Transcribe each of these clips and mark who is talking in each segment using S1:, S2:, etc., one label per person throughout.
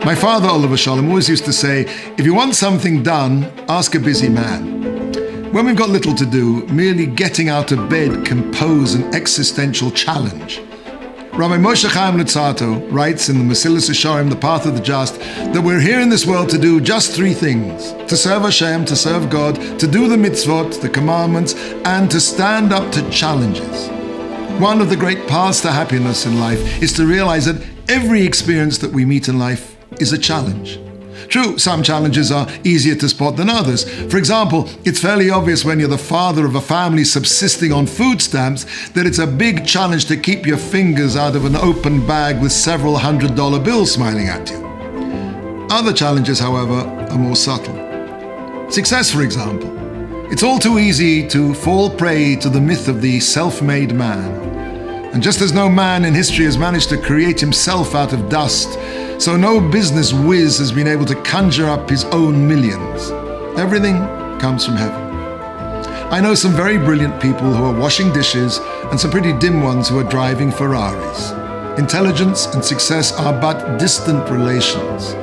S1: My father, Oliver Shalom, always used to say, if you want something done, ask a busy man. When we've got little to do, merely getting out of bed can pose an existential challenge. Rabbi Moshe Chaim Luzzatto writes in the Mesilas Yesharim, The Path of the Just, that we're here in this world to do just three things: to serve Hashem, to serve God, to do the mitzvot, the commandments, and to stand up to challenges. One of the great paths to happiness in life is to realize that every experience that we meet in life is a challenge. True, some challenges are easier to spot than others. For example, it's fairly obvious when you're the father of a family subsisting on food stamps that it's a big challenge to keep your fingers out of an open bag with several $100 bills smiling at you. Other challenges, however, are more subtle. Success, for example. It's all too easy to fall prey to the myth of the self-made man. And just as no man in history has managed to create himself out of dust, so no business whiz has been able to conjure up his own millions. Everything comes from heaven. I know some very brilliant people who are washing dishes and some pretty dim ones who are driving Ferraris. Intelligence and success are but distant relations.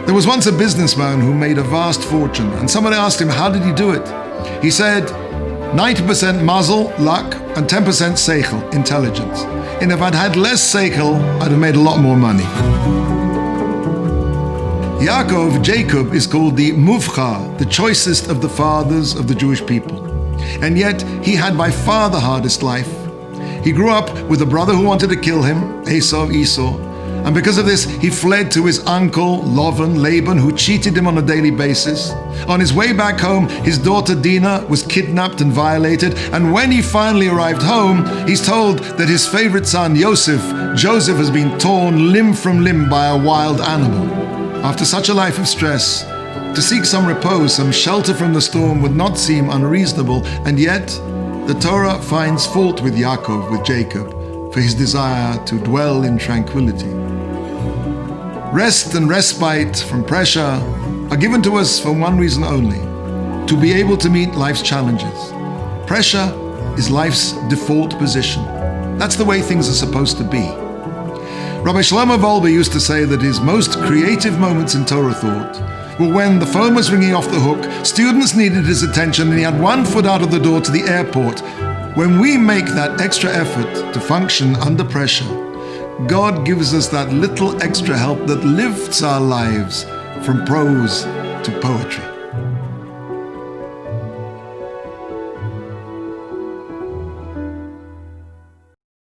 S1: There was once a businessman who made a vast fortune, and someone asked him, how did he do it? He said, 90% mazel, luck, and 10% seichel, intelligence. And if I'd had less seichel, I'd have made a lot more money. Yaakov, Jacob, is called the Muvcha, the choicest of the fathers of the Jewish people. And yet, he had by far the hardest life. He grew up with a brother who wanted to kill him, Esau. And because of this, he fled to his uncle, Laban, who cheated him on a daily basis. On his way back home, his daughter Dinah was kidnapped and violated. And when he finally arrived home, he's told that his favorite son, Joseph has been torn limb from limb by a wild animal. After such a life of stress, to seek some repose, some shelter from the storm would not seem unreasonable. And yet, the Torah finds fault with Yaakov, with Jacob, for his desire to dwell in tranquility. Rest and respite from pressure are given to us for one reason only: to be able to meet life's challenges. Pressure is life's default position. That's the way things are supposed to be. Rabbi Shlomo Wolbe used to say that his most creative moments in Torah thought were when the phone was ringing off the hook, students needed his attention, and he had one foot out of the door to the airport. When we make that extra effort to function under pressure, God gives us that little extra help that lifts our lives from prose to poetry.